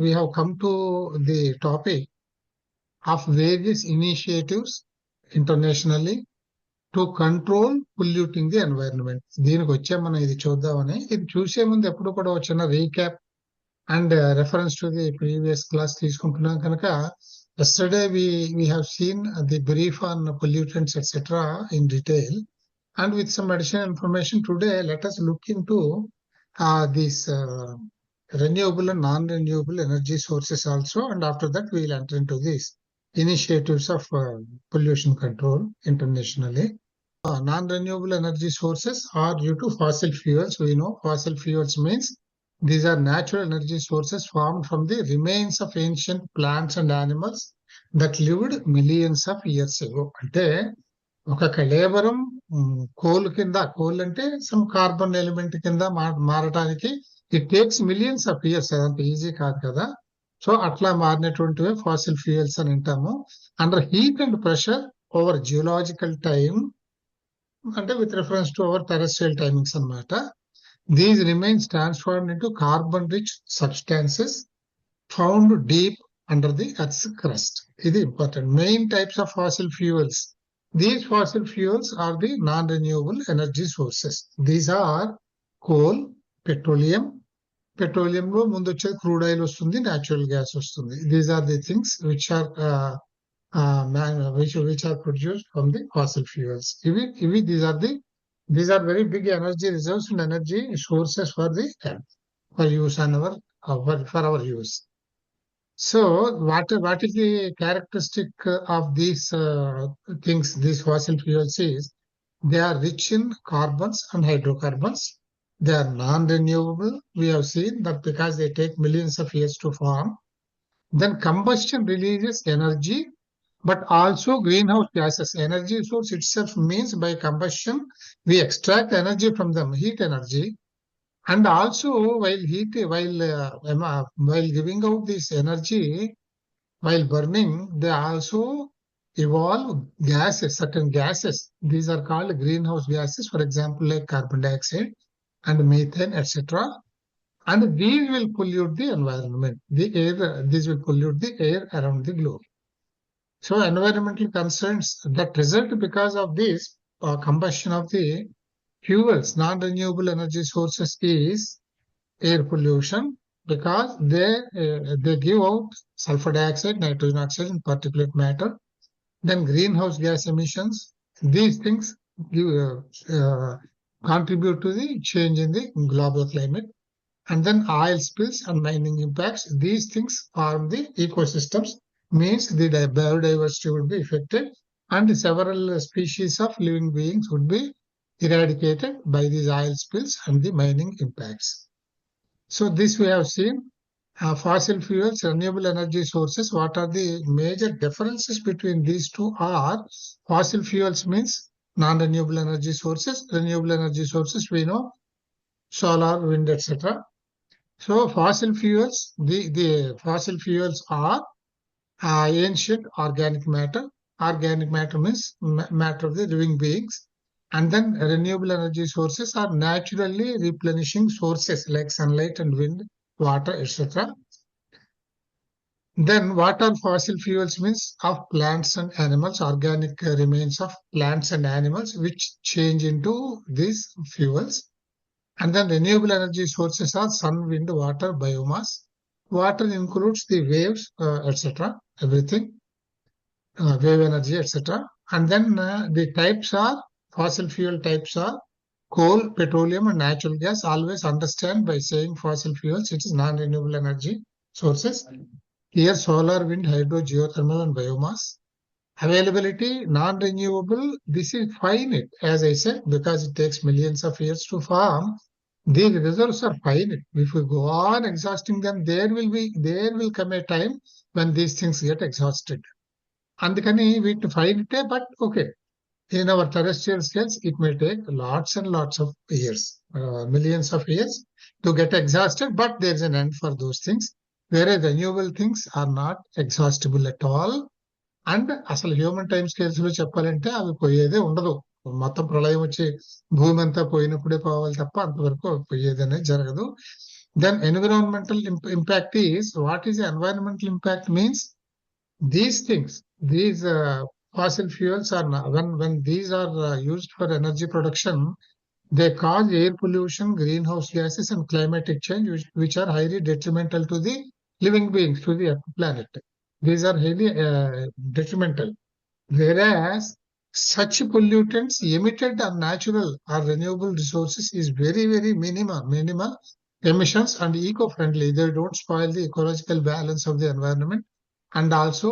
we have come to the topic of various initiatives internationally to control polluting the environment. దీనికి వచ్చే మనం ఇది చూద్దామని. ఇది చూసే ముందు ఎప్పుడు కూడా ఒక చిన్న recap and reference to the previous class తీసుకుంటున్నాం కనుక yesterday we have seen the brief on pollutants etc. in detail, and with some additional information today let us look into these renewable and non-renewable energy sources also, and after that we will enter into these initiatives of pollution control internationally. Non-renewable energy sources are due to fossil fuels. We know fossil fuels means these are natural energy sources formed from the remains of ancient plants and animals that lived millions of years ago. అంటే ఒక కళేబరం coal కింద, coal అంటే some carbon element కింద మారటానికి it takes millions of years. అదంత easy కాదు కదా. సో అట్లా మారినటువంటివే ఫాసిల్ ఫ్యూయల్స్ అని అంటాము. Under heat and pressure over geological time, అంటే with reference to our terrestrial timings అన్నమాట. These remains transformed into carbon-rich substances found deep under the Earth's crust. This is important. Main types of fossil fuels. These fossil fuels are the non-renewable energy sources. These are coal, petroleum. Petroleum lo mundu వచ్చే crude oil వస్తుంది, natural gas వస్తుంది. These are the things which are which are produced from the fossil fuels. These are very big energy reserves and energy sources for the earth for use on our for our use. So what is the characteristic of these things, these fossil fuels is they are rich in carbons and hydrocarbons. They are non-renewable. We have seen that because they take millions of years to form. Then combustion releases energy, but also greenhouse gases. Energy source itself means by combustion we extract energy from them, heat energy, and also while giving out this energy, while burning, they also evolve gases, certain gases. These are called greenhouse gases, for example like carbon dioxide and methane etc. And these will pollute the environment, the air. These will pollute the air around the globe. So environmental concerns that result because of this combustion of the fuels, non-renewable energy sources, is air pollution, because they give out sulfur dioxide, nitrogen oxide and particulate matter. Then greenhouse gas emissions. These things contribute to the change in the global climate. And then oil spills and mining impacts. These things harm the ecosystems, means the biodiversity would be affected and several species of living beings would be eradicated by these oil spills and the mining impacts. So this we have seen. Fossil fuels, renewable energy sources. What are the major differences between these two are fossil fuels means non-renewable energy sources. Renewable energy sources we know solar, wind etc. So fossil fuels, the fossil fuels are ancient organic matter. Organic matter means matter of the living beings. And then renewable energy sources are naturally replenishing sources like sunlight and wind, water etc. Then what are fossil fuels means of plants and animals, organic remains of plants and animals which change into these fuels. And then renewable energy sources are sun, wind, water, biomass. Water includes the waves etc. everything, wave energy etc. And then the types are, fossil fuel types are coal, petroleum and natural gas. Always understand by saying fossil fuels it is non-renewable energy sources. Here solar, wind, hydro, geothermal and biomass. Availability non-renewable, this is finite as I said, because it takes millions of years to form. These reserves are finite. If we go on exhausting them, there will come a time when these things get exhausted. Andukani వీటిని finite, but okay, in our terrestrial scales it may take lots and lots of years, millions of years to get exhausted, but there is an end for those things, whereas renewable things are not exhaustible at all. And అసలు human time scales లో చెప్పాలంటే అవి పోయేదే ఉండదు. మొత్తం ప్రళయం వచ్చి భూమి అంతా పోయినప్పుడే పోవాలి తప్ప అంతవరకు పోయేది అనేది జరగదు. Then environmental impact is, what is the environmental impact means? These things, these fossil fuels are when these are used for energy production, they cause air pollution, greenhouse gases, and climatic change, which are highly detrimental to the living beings, to the planet. These are highly detrimental. Whereas such pollutants emitted on natural or renewable resources is very, very minimal emissions and eco-friendly. They don't spoil the ecological balance of the environment. And also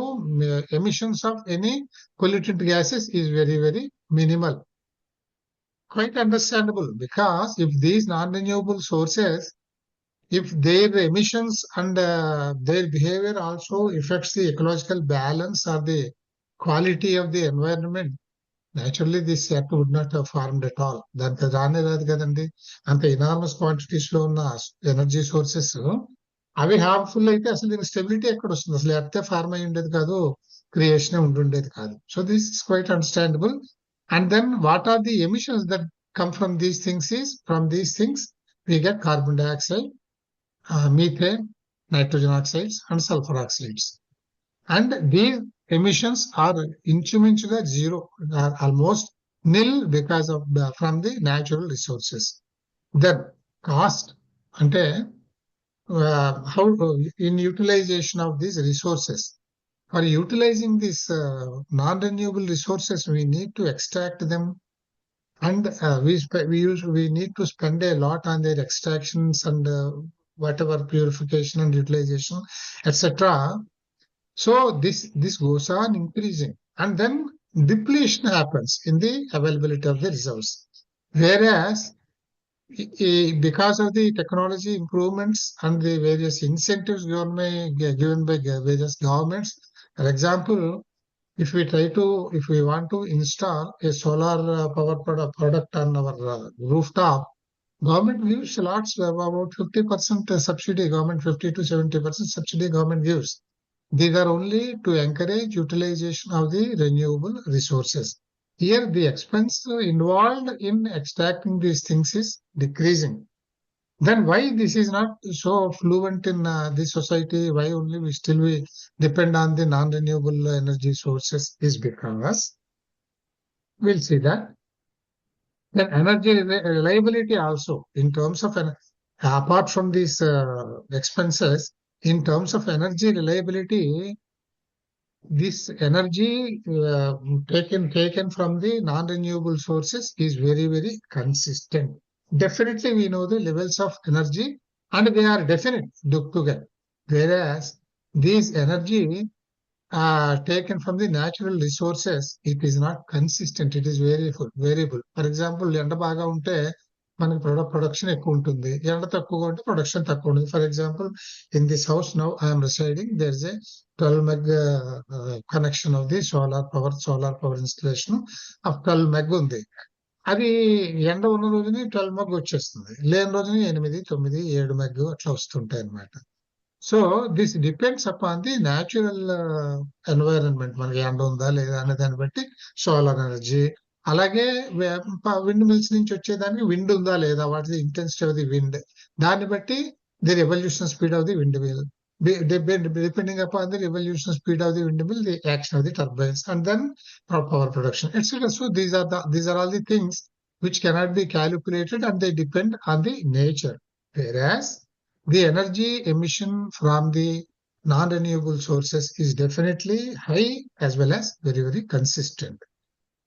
emissions of any pollutant gases is very, very minimal. Quite understandable, because if these non-renewable sources, if their emissions and their behavior also affects the ecological balance or the quality of the environment, naturally this earth would not have formed at all. దానికి రానే రాదు కదండి. అంత enormous quantities లో ఉన్న energy sources అవి harmful అయితే అసలు దీనికి స్టెబిలిటీ ఎక్కడ వస్తుంది? అసలు ఎర్తే ఫార్మ్ అయి ఉండేది కాదు, క్రియేషన్ ఉండుండేది కాదు. So this is quite understandable. And then what are the emissions that come from these things is, from these things we get carbon dioxide, methane, nitrogen oxides, and sulfur oxides. And these emissions are inchuminchuga zero, are almost nil because of from the natural resources. Then cost, ante how in utilization of these resources. For utilizing these non-renewable resources, we need to extract them, and we need to spend a lot on their extractions and whatever purification and utilization, etc. So this goes on increasing, and then depletion happens in the availability of the reserves. Whereas because of the technology improvements and the various incentives given by various governments, for example, if we want to install a solar power product on our rooftop, government gives lots of about 50% subsidy. Government 50 to 70% subsidy government gives. These are only to encourage utilization of the renewable resources. Here the expense involved in extracting these things is decreasing. Then why this is not so fluent in this society? Why only we depend on the non-renewable energy sources is because, we'll see that. Then energy reliability also, in terms of apart from these expenses, in terms of energy reliability, this energy taken from the non-renewable sources is very, very consistent. Definitely we know the levels of energy and they are definite together. Whereas these energy taken from the natural resources, it is not consistent. It is variable. For example, ఎండ బాగా ఉంటే మనకి production ఎక్కువ ఉంటుంది, ఎండ తక్కువగా ఉంటే production తక్కువ ఉంటుంది. For example, in this house now I'm residing, there is a 12 meg connection of the solar power installation of 12 meg ఉంది. అది ఎండ ఉన్న రోజుని 12 meg వచ్చేస్తుంది, లేని రోజుని 8, 9, 7 meg అట్లా వస్తుంటాయి అన్నమాట. So this depends upon the natural environment. మనకి ఎండ ఉందా లేదా అనే దాన్ని బట్టి సోలార్ ఎనర్జీ, అలాగే విండ్ మిల్స్ నుంచి వచ్చేదానికి విండ్ ఉందా లేదా, what the intensity of the wind, దాన్ని బట్టి the revolution speed of the wind mill, depending upon the revolution speed of the windmill, the action of the turbines, and then power production, etc. So these are all the things which cannot be calculated, and they depend on the nature. Whereas the energy emission from the non-renewable sources is definitely high as well as very, very consistent.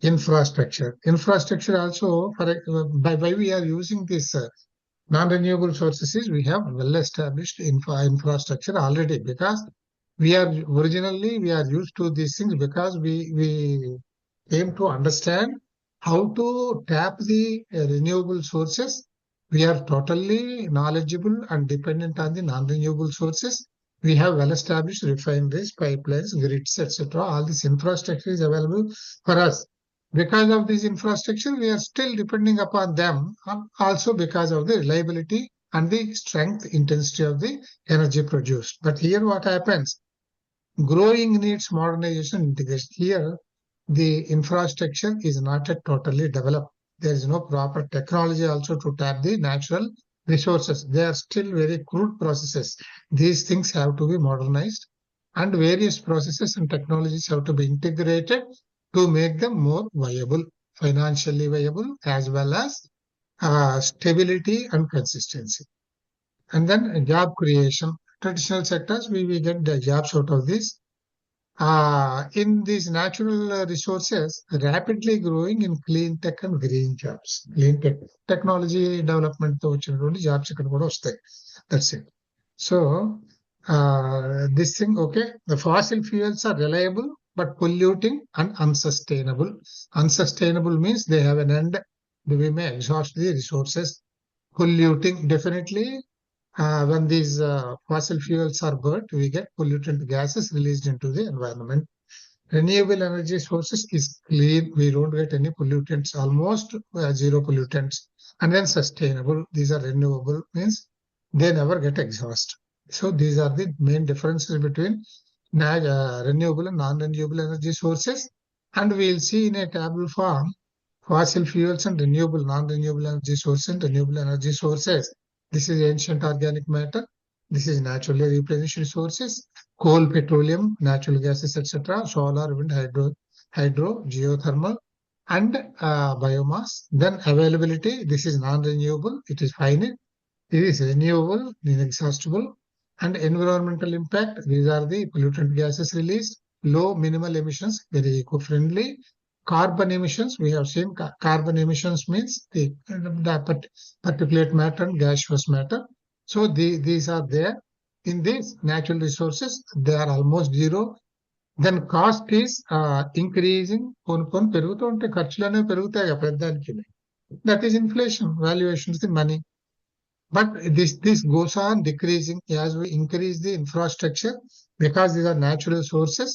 Infrastructure also, by we are using this non-renewable sources is, we have well-established infrastructure already, because we are used to these things, because we came to understand how to tap the renewable sources. We are totally knowledgeable and dependent on the non-renewable sources. We have well-established refineries, pipelines, grids, etc. All this infrastructure is available for us. Because of this infrastructure, we are still depending upon them, also because of the reliability and the strength, intensity of the energy produced. But here what happens? Growing needs modernization, integration. Here, the infrastructure is not yet totally developed. There is no proper technology also to tap the natural resources, they are still very crude processes. These things have to be modernized, and various processes and technologies have to be integrated to make them more viable, financially viable, as well as stability and consistency. And then job creation. Traditional sectors, we get the jobs out of this. In these natural resources, rapidly growing in clean tech and green jobs. Clean tech technology development తో వచ్చినటువంటి jobs ఇక్కడ కూడా వస్తాయి. That's it. So this thing, okay, the fossil fuels are reliable but polluting and unsustainable. Unsustainable means they have an end. We may exhaust the resources. Polluting, definitely. When these fossil fuels are burnt, we get pollutant gases released into the environment. Renewable energy sources is clean. We don't get any pollutants, almost zero pollutants. And then sustainable. These are renewable, means they never get exhaust. So these are the main differences between renewable and non-renewable energy sources. And we'll see in a table form fossil fuels and renewable, non-renewable energy sources and renewable energy sources. This is ancient organic matter. This is naturally replenished resources. Coal, petroleum, natural gases, etc. Solar, wind, hydro, geothermal, and biomass. Then availability. This is non-renewable. It is finite. It is renewable, inexhaustible. And environmental impact. These are the pollutant gases released. Low minimal emissions, very eco-friendly. Carbon emissions, we have seen carbon emissions means the particulate matter and gaseous matter. So these are there. In these natural resources, they are almost zero. Then cost is increasing. పెరుగుతూ ఉంటే ఖర్చులనే పెరుగుతాయి పెద్దానికి. That is inflation. Valuation is the money. But this goes on decreasing as we increase the infrastructure, because these are natural sources.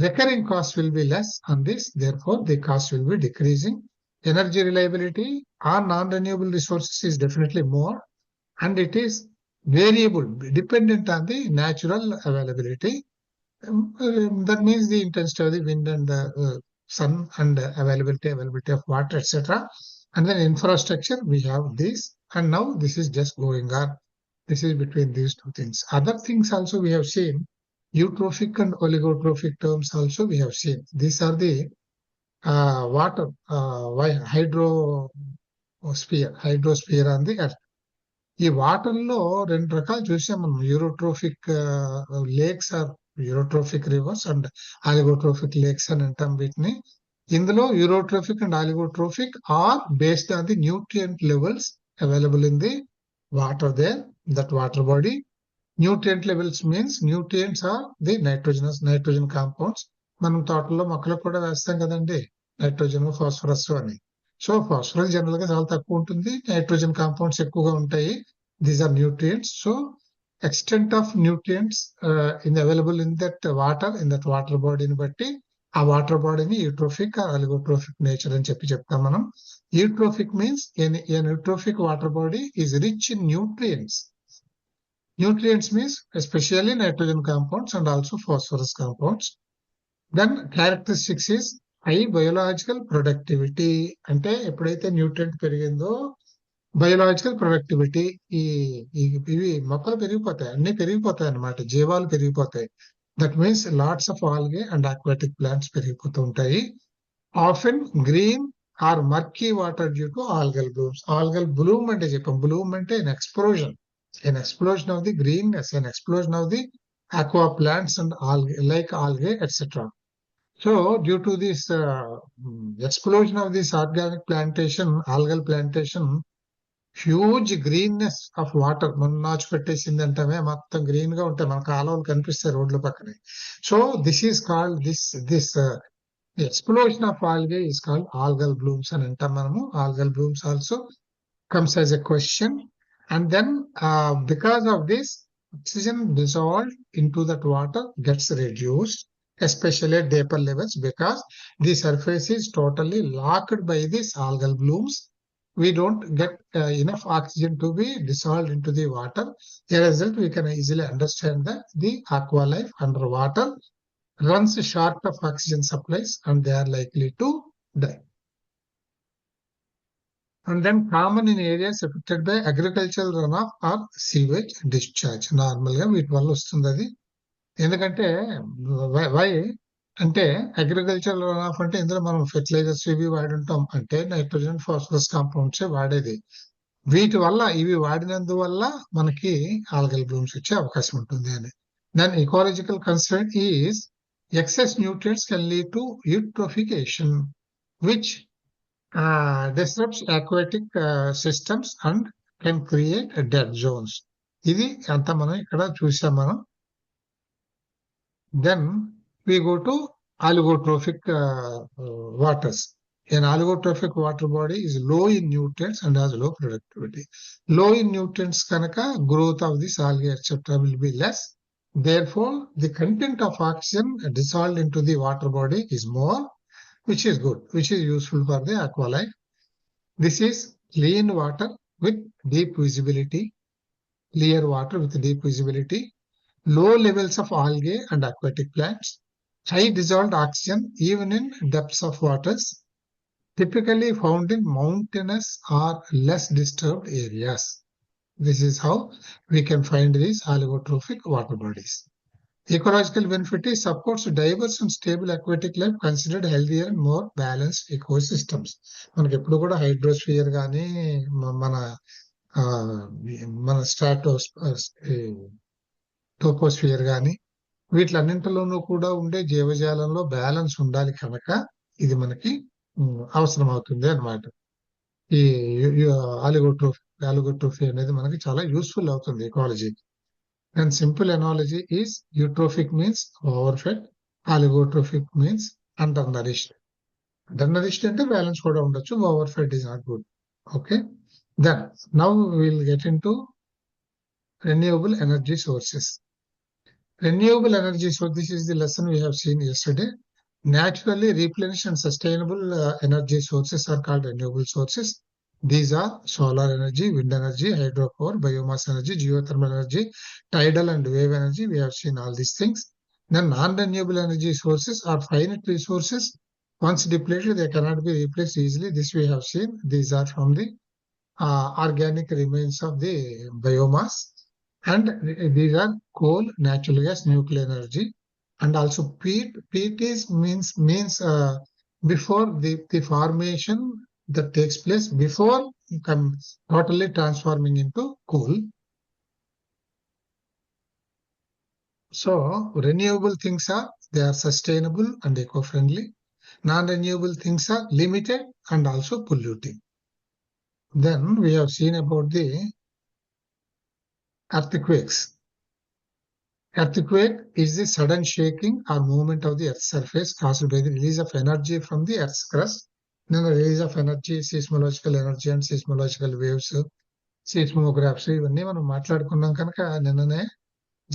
Recurring cost will be less on this, therefore the cost will be decreasing. Energy reliability on non-renewable resources is definitely more, and it is variable, dependent on the natural availability. That means the intensity of the wind and the sun and availability of water, etc. And then infrastructure, we have this, and now this is just going on. This is between these two things. Other things also we have seen. Eutrophic and oligotrophic terms also we have seen. These are the water, hydrosphere on the earth. ఈ వాటర్లో రెండు రకాలు చూసాం మనం. Eutrophic lakes or eutrophic rivers and oligotrophic lakes అని అంటాం వీటిని. ఇందులో eutrophic and oligotrophic are based on the nutrient levels available in the water there, that water body. Nutrient levels means nutrients are the nitrogen compounds. మనం తోటల్లో మొక్కలకు కూడా వేస్తాం కదండి, నైట్రోజన్, ఫాస్ఫరస్ అని. సో ఫాస్ఫరస్ జనరల్ గా చాలా తక్కువ ఉంటుంది, నైట్రోజన్ కాంపౌండ్స్ ఎక్కువగా ఉంటాయి. These are nutrients. So extent of nutrients available in that water బాడీని బట్టి ఆ వాటర్ బాడీని యూట్రోఫిక్ ఆర్ ఆలిగోట్రోఫిక్ నేచర్ అని చెప్తాం మనం. Eutrophic means eutrophic water body is rich in nutrients. Nutrients means especially nitrogen compounds and also phosphorus compounds. Then characteristics is high biological productivity. అంటే ఎప్పుడైతే nutrient పెరిగిందో బయోలాజికల్ ప్రొడక్టివిటీ, ఇవి మొక్కలు పెరిగిపోతాయి, అన్ని పెరిగిపోతాయి అన్నమాట, జీవాలు పెరిగిపోతాయి. That means lots of algae and aquatic plants పెరిగిపోతూ ఉంటాయి. Often green or murky water due to algal blooms. Algal bloom అంటే చెప్పాం, బ్లూమ్ అంటే an explosion of the greenness, an explosion of the aqua plants and algae, etc. So due to this explosion of this organic plantation, algal plantation, huge greenness of water. మన నాచు పెట్టేసింది అంటామే, మొత్తం green గా ఉంటాయి, మన కాలువలు కనిపిస్తాయి రోడ్ల పక్కనే. So this is called this explosion of algae is called algal blooms అని అంటాం మనము. Algal blooms also comes as a question. And then because of this, oxygen dissolved into that water gets reduced, especially at deeper levels, because the surface is totally locked by these algal blooms. We don't get enough oxygen to be dissolved into the water. As a result, we can easily understand that the aqua life underwater runs short of oxygen supplies and they are likely to die. and then common in areas affected by agricultural runoff or sewage discharge. Normal గా వీటి వల్ల వస్తుంది అది. ఎందుకంటే why అంటే agriculture run-of అంటే ఇందులో మనం ఫెర్టిలైజర్స్ ఇవి వాడి ఉంటాం, అంటే నైట్రోజన్ ఫాస్ఫరస్ కాంపౌండ్స్ వాడేది. వీటి వల్ల ఇవి వాడినందువల్ల మనకి ఆల్గల్ బ్లూమ్స్ వచ్చే అవకాశం ఉంటుంది అని. Then ecological concern is excess nutrients can lead to eutrophication, which disrupts aquatic systems and can create dead zones. ఇది అంతా మనం ఇక్కడ చూసాం మనం. Then we go to oligotrophic waters. An oligotrophic water body is low in nutrients and has low productivity. Low in nutrients kanaka growth of this algae etc. will be less. Therefore, the content of oxygen dissolved into the water body is more, which is good, which is useful for the aqua life. This is clean water with deep visibility, clear water with deep visibility, low levels of algae and aquatic plants, high dissolved oxygen even in depths of waters, typically found in mountainous or less disturbed areas. This is how we can find these oligotrophic water bodies. Ecological benefit is supports diverse and stable aquatic life, considered healthier and more balanced ecosystems. మనకి ఎప్పుడు కూడా hydrosphere కానీ మన మన టోపోస్ఫియర్ కానీ వీటిలన్నింటిలోనూ కూడా ఉండే జీవజాలంలో balance ఉండాలి కనుక ఇది మనకి అవసరం అవుతుంది అన్నమాట. ఈ ఆలిగోట్రోఫీ అనేది మనకి చాలా యూస్ఫుల్ అవుతుంది ecology. And simple analogy is eutrophic means overfed, oligotrophic means undernourished. Undernourished అంటే బ్యాలెన్స్ కూడా ఉండొచ్చు, overfed is not good. Okay, then now will get into renewable energy sources. Renewable energy source, this is the lesson we have seen yesterday. Naturally replenished and sustainable energy sources are called renewable sources. These are solar energy, wind energy, hydropower, biomass energy, geothermal energy, tidal and wave energy. We have seen all these things. Then non-renewable energy sources are finite resources. Once depleted, they cannot be replaced easily. This we have seen. These are from the organic remains of the biomass. And these are coal, natural gas, nuclear energy, and also peat. Peat is means before the formation that takes place before totally transforming into coal. So renewable things are, they are sustainable and eco-friendly. Non-renewable things are limited and also polluting. Then we have seen about the earthquakes. Earthquake is the sudden shaking or movement of the earth's surface caused by the release of energy from the earth's crust. Then the release of energy, seismological energy and seismological waves, seismographs, ఇవన్నీ మనం మాట్లాడుకున్నాం కనుక నిన్ననే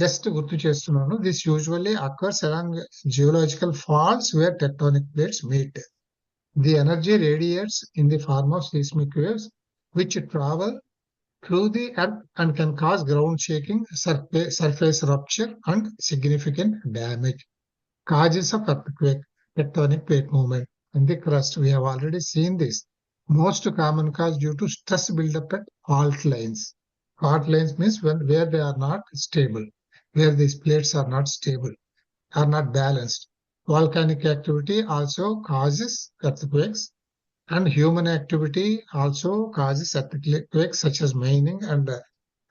just గుర్తు చేస్తున్నాను. This usually occurs along geological faults where tectonic plates meet. The energy radiates in the form of seismic waves which travel through the earth and can cause ground shaking, surface rupture and significant damage. Causes of earthquake: tectonic plate movement in the crust. We have already seen this. Most common cause due to stress buildup at fault lines. Fault lines means where they are not stable, where these plates are not stable, are not balanced. Volcanic activity also causes earthquakes. And human activity also causes earthquakes, such as mining and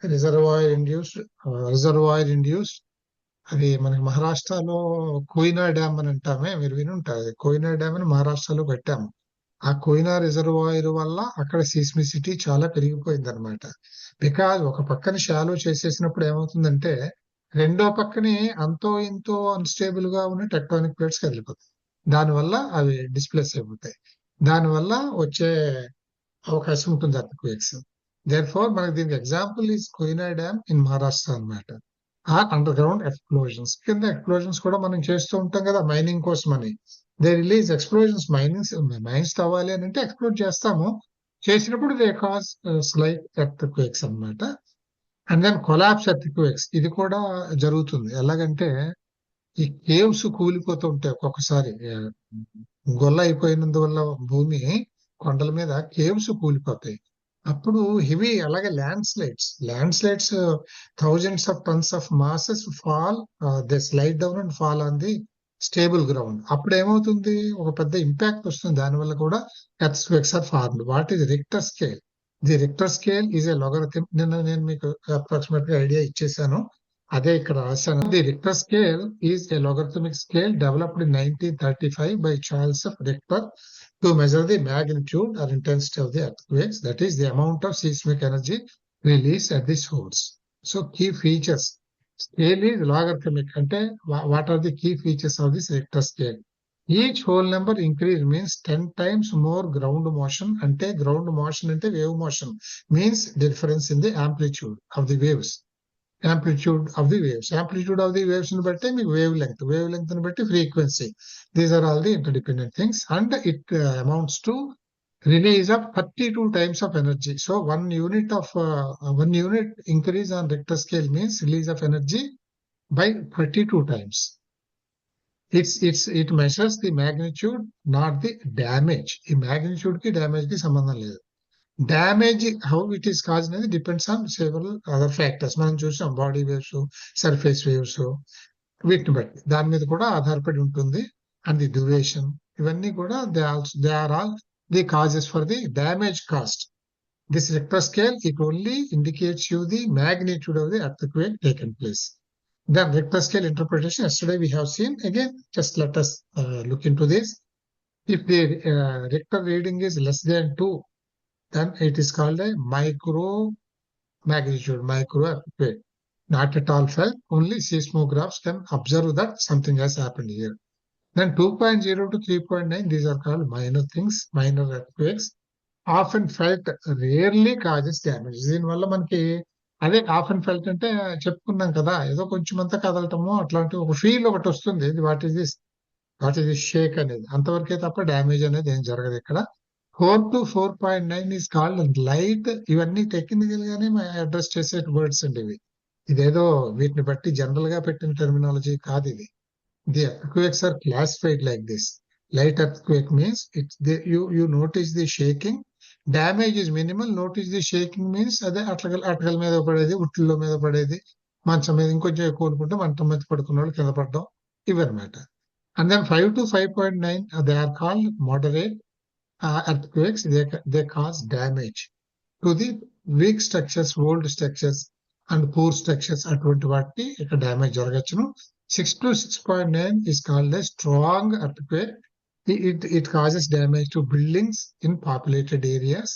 reservoir induced. అది మనకి మహారాష్ట్రలో Koyna dam అని అంటామే, మీరు విని ఉంటారు. Koyna dam అని మహారాష్ట్రలో పెట్టాము. ఆ కోయినా రిజర్వాయర్ వల్ల అక్కడ సీస్మిసిటీ చాలా పెరిగిపోయింది అనమాట. బికాజ్ ఒక పక్కన షాలో చేసేసినప్పుడు ఏమవుతుందంటే రెండో పక్కనే అంతో ఇంతో అన్స్టేబుల్ గా ఉన్న టెక్టానిక్ ప్లేట్స్ కదిలిపోతాయి. దానివల్ల అవి డిస్ప్లేస్ అయిపోతాయి. దానివల్ల వచ్చే అవకాశం ఉంటుంది ఎర్త్క్వేక్స్. దేర్ఫోర్ మనకి దీనికి example is Koyna dam in Maharashtra అన్నమాట. Or underground explosions. కింద ఎక్స్ప్లోజన్స్ కూడా మనం చేస్తూ ఉంటాం కదా మైనింగ్ కోసం అని. They release explosions. మైన్స్ తవ్వాలి అని అంటే ఎక్స్ప్లోర్ చేస్తాము. చేసినప్పుడు దే కాజ్ స్లైట్ ఎర్త్క్వేక్స్ అన్నమాట. అండ్ దెన్ కొలాప్స్ ఎర్త్క్వేక్స్, ఇది కూడా జరుగుతుంది. ఎలాగంటే ఈ కేవ్స్ కూలిపోతూ ఉంటాయి ఒక్కొక్కసారి. గొల్ల అయిపోయినందువల్ల భూమి కొండల మీద కేవ్స్ కూలిపోతాయి. అప్పుడు హెవీ అలాగే land slides thousands of tons of masses fall, they slide down and fall on the stable ground. అప్పుడు ఏమవుతుంది, ఒక పెద్ద ఇంపాక్ట్ వస్తుంది. దానివల్ల కూడా earthquakes are formed. What is Richter scale? The Richter scale is a logarithm. నేను మీకు approximate గా ఐడియా ఇచ్చేసాను, అదే ఇక్కడ రాశాను. The Richter scale is a logarithmic scale developed in 1935 by Charles of Richter to measure the magnitude or intensity of the earthquakes, that is the amount of seismic energy released at the source. So key features. Scale is logarithmic. Ante what are the key features of this Richter scale? Each whole number increase means 10 times more ground motion. Ante ground motion ante wave motion means difference in the amplitude of the waves. Amplitude of the waves ని బట్టి మీకు wave length ని బట్టి frequency. These are all the interdependent things and it amounts to release of 32 times of energy. So 1 unit increase on Richter scale means release of energy by 32 times. It measures the magnitude, not the damage. ఈ magnitude కి damage కి సంబంధం లేదు. Damage how it is cause అనేది depends on several other factors. మనం చూసాం body waves, surface waves, వీటిని బట్టి దాని మీద కూడా ఆధారపడి ఉంటుంది. అండ్ ది డ్యూరేషన్, ఇవన్నీ కూడా they are all the causes for the damage cost. This Richter scale it only indicates you the magnitude of the earthquake taken place. Then Richter scale interpretation, yesterday we have seen. Again, just let us look into this. If the Richter reading is less than 2, then it is called a micro earthquake. Not at all felt, only seismographs can observe that something has happened here. Then 2.0 to 3.9, these are called minor things, minor earthquakes. Often felt, rarely causes damage. దీనివల్ల మనకి అదే often felt అంటే చెప్పుకున్నాం కదా, ఏదో కొంచెం అంతా కదలటము అట్లాంటి ఒక ఫీల్ ఒకటి వస్తుంది. వాట్ ఈస్ దిస్ షేక్ అనేది, అంతవరకే తప్ప డ్యామేజ్ అనేది ఏం జరగదు ఇక్కడ. 4 to 4.9 is called light. ఇవన్నీ టెక్నికల్ గానే అడ్రస్ చేసే వర్డ్స్ అండి ఇవి. ఇదేదో వీటిని బట్టి జనరల్ గా పెట్టిన టెర్మినాలజీ కాదు ఇది. The earthquakes are classified like this. Light earthquake means you notice the shaking. Damage is minimal. Notice the shaking means అదే అటకల మీద పడేది, ఉట్ల మీద పడేది, మంచం మీద ఇంకొంచెం ఎక్కువ అనుకుంటే మంచం మీద పడుకున్న వాళ్ళు కింద పడడం, ఇవన్నమాట. And then 5 to 5.9 they are called moderate earthquakes. They cause damage to the weak structures, old structures and poor structures. అటువంటి వాటికి ఇక్కడ damage జరగచ్చును. 6 to 6.9 is called a strong earthquake. It causes damage to buildings in populated areas.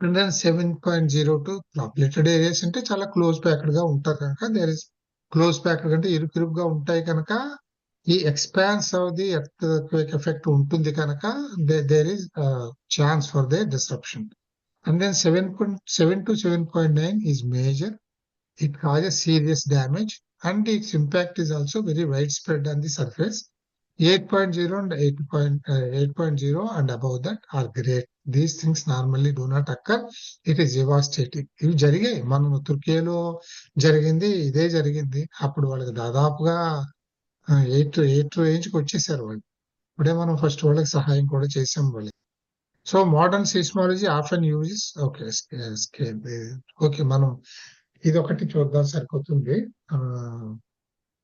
And then 7.0 to populated areas అంటే చాలా close packed గా ఉంటారు కనుక, there is close packed అంటే ఇరుకుగా ఉంటాయి కనుక ఈ expanse of the earthquake effect ఉంటుంది కనుక there is chance for the disruption. And then 7 to 7.9 is major. It causes serious damage and its impact is also very widespread on the surface. 8.0 and 8.0 and above that are great. These things normally do not occur. It is devastating. ఇవి జరిగాయి. మనం తుర్కీలో జరిగింది ఇదే జరిగింది. అప్పుడు వాళ్ళకి దాదాపుగా 8 రేంజ్కి వచ్చేసారు వాళ్ళు. ఇప్పుడే మనం ఫస్ట్ వాళ్ళకి సహాయం కూడా చేసాం వాళ్ళకి. So modern seismology often uses okay మనం ఇది ఒకటి చూద్దాం సరిపోతుంది.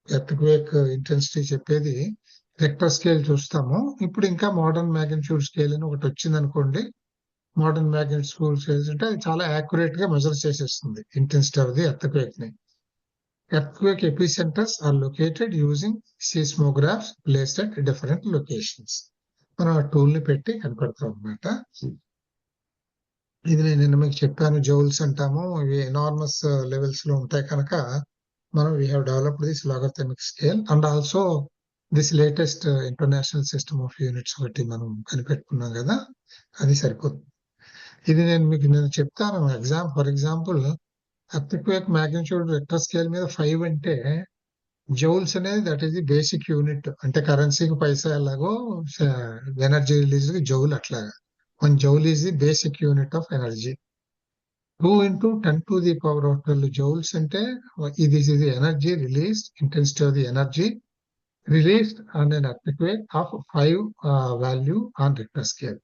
ఎర్త్క్వేక్ ఇంటెన్సిటీ చెప్పేది రిక్టర్ స్కేల్ చూస్తాము. ఇప్పుడు ఇంకా మోడర్న్ మ్యాగ్నిట్యూడ్ స్కేల్ అని ఒకటి వచ్చింది అనుకోండి. మోడర్న్ మ్యాగ్నిట్యూడ్ స్కేల్స్ అంటే అది చాలా యాక్యురేట్ గా మెజర్ చేసేస్తుంది ఇంటెన్సిటీ ఆఫ్ ది ఎర్త్క్వేక్ ని. Earthquake epicenters are located using seismographs placed at different locations. మనం ఆ టూల్ ని పెట్టి కనపడతాం అన్నమాట. ఇది నేను మీకు చెప్పాను, జౌల్స్ అంటాము. ఇవి ఎనార్మస్ లెవెల్స్ లో ఉంటాయి కనుక మనం we have developed this logarithmic scale and also this latest international system of units ఒకటి మనం కనిపెట్టుకున్నాం కదా, అది సరిపోతుంది. ఇది నేను చెప్తాను for example earthquake magnitude Richter scale మీద 5 అంటే జౌల్స్ అనేది that is the basic unit. అంటే కరెన్సీకి పైసా ఎలాగో ఎనర్జీ రిలీజ్ కి జౌల్ అట్లాగా 1 joule is the basic unit of energy. 2 into 10 to the power of 12 joules అంటే this is the energy released, intensity of the energy released on an earthquake of 5 value on Richter scale.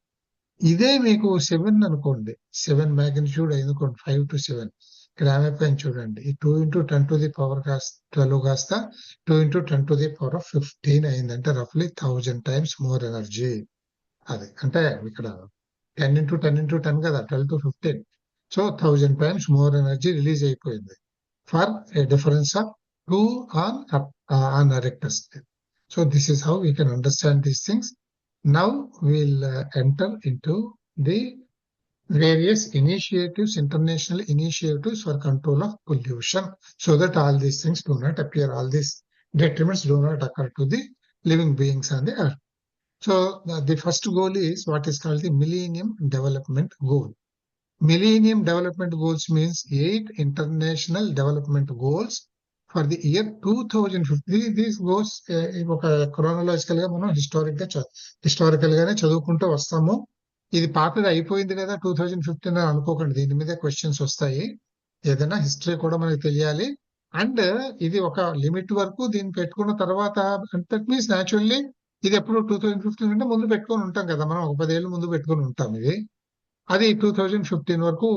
ఇదే మీకు 7 అనుకోండి, 7 magnitude అనుకోండి, 5 to 7. ఇక్కడ ఏమైపోయింది చూడండి, ఈ 2 into 10 to the power 12 కాస్త 2 into 10 to the power 15 అయింది. అంటే రఫ్లీ 1000 times మోర్ ఎనర్జీ. అది అంటే ఇక్కడ 10 into 10 into 10 కదా, 12 to 15. So 1000 times more energy release అయిపోయింది for a difference of 2 on a Richter scale. So this is how we can understand these things. Now we'll enter into the various initiatives, international initiatives for control of pollution, so that all these things do not appear, all these detriments do not occur to the living beings on the earth. So the first goal is what is called the Millennium Development Goal. Millennium Development Goals means 8 international development goals for the year 2050. These goals ఒక chronological గా మనం historical గానే చదువుకుంటూ వస్తాము. ఇది పాతది అయిపోయింది కదా 2015 అని అనుకోకండి, దీని మీద క్వశ్చన్స్ వస్తాయి. ఏదైనా హిస్టరీ కూడా మనకి తెలియాలి. అండ్ ఇది ఒక లిమిట్ వరకు దీన్ని పెట్టుకున్న తర్వాత, దట్ మీన్స్ న్యాచురల్లీ ఇది ఎప్పుడు 2015 అంటే ముందు పెట్టుకొని ఉంటాం కదా, మనం ఒక 10 ఏళ్ళు ముందు పెట్టుకొని ఉంటాం. అది 2015 వరకు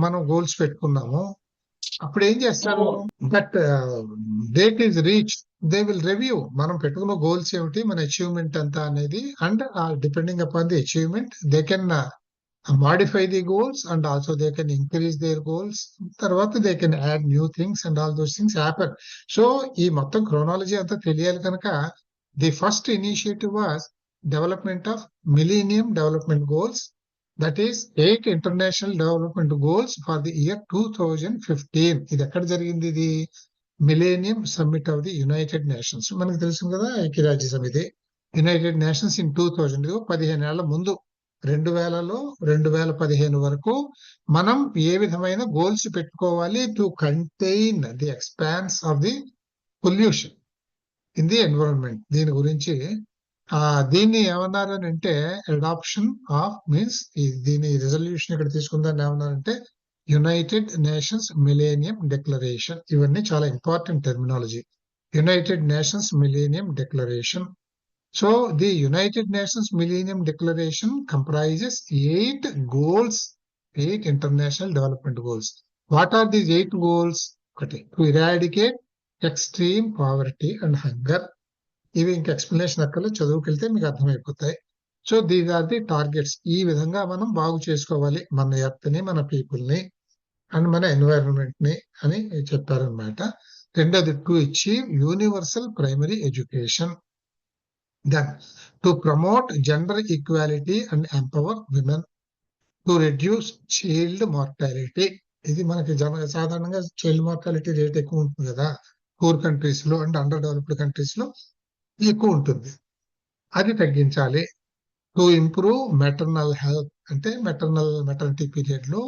మనం గోల్స్ పెట్టుకున్నాము. అప్పుడు ఏం చేస్తారు, that date is reach, they will review మనం పెట్టుకున్న గోల్స్ ఏమిటి, మన అచీవ్మెంట్ ఎంత అనేది. And depending upon the achievement they can modify the goals and also they can increase their goals. తర్వాత they can add new things and all those things happen. So ఈ మొత్తం chronology అంతా తెలియాలి కనుక the first initiative was development of Millennium Development Goals, that is 8 international development goals for the year 2015. ఇది ఎక్కడ జరిగింది, ఇది millennium summit of the United nations. మనకు తెలుసు కదా ఐక్యరాజ్య సమితి, యునైటెడ్ నేషన్స్ ఇన్ 2000, 15 ఏళ్ల ముందు 2000లో 2015 వరకు మనం ఏ విధమైన గోల్స్ పెట్టుకోవాలి to contain the expanse of the pollution in the environment. దీని గురించి దీన్ని ఏమన్నారని అంటే అడాప్షన్ ఆఫ్ మీన్స్, దీని రిజల్యూషన్ ఇక్కడ తీసుకుందాన్ని ఏమన్నారంటే యునైటెడ్ నేషన్స్ మిలేనియం డిక్లరేషన్. ఇవన్నీ చాలా important terminology. United nations millennium declaration. So the United Nations Millennium Declaration comprises 8 goals, 8 international development goals. What are these 8 goals? To eradicate extreme poverty and hunger. ఇవి ఇంక explanation అక్కర్లేదు, చదువుకెళ్తే మీకు అర్థమైపోతాయి. So these are the targets. ఈ విధంగా మనం బాగు చేసుకోవాలి మన ఎర్త్ ని, మన పీపుల్ ని అండ్ మన ఎన్వైరన్మెంట్ ని అని చెప్పారనమాట. రెండోది to achieve universal primary education. Then to promote gender equality and empower women, to reduce child mortality. ఇది మనకి సాధారణంగా చైల్డ్ మార్టాలిటీ రేట్ ఎక్కువ ఉంటుంది కదా పూర్ కంట్రీస్ లో అండ్ అండర్ డెవలప్డ్ కంట్రీస్ లో ఎక్కువ ఉంటుంది, అది తగ్గించాలి. టు ఇంప్రూవ్ మెటర్నల్ హెల్త్, అంటే మెటర్నిటీ పీరియడ్ లో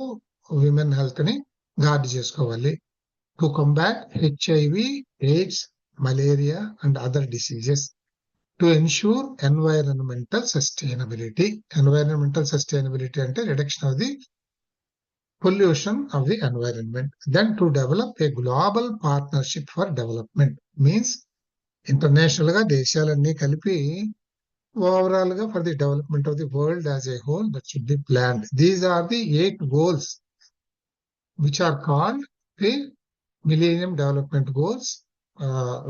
విమెన్ హెల్త్ ని గార్డ్ చేసుకోవాలి. To combat HIV, AIDS, malaria and other diseases. To ensure environmental sustainability. Environmental sustainability అంటే reduction of the pollution of the environment. Then to develop a global partnership for development. Means international గా దేశాలన్నీ కలిపి overall గా for the development of the world as a whole that should be planned. These are the 8 goals which are called the Millennium Development Goals,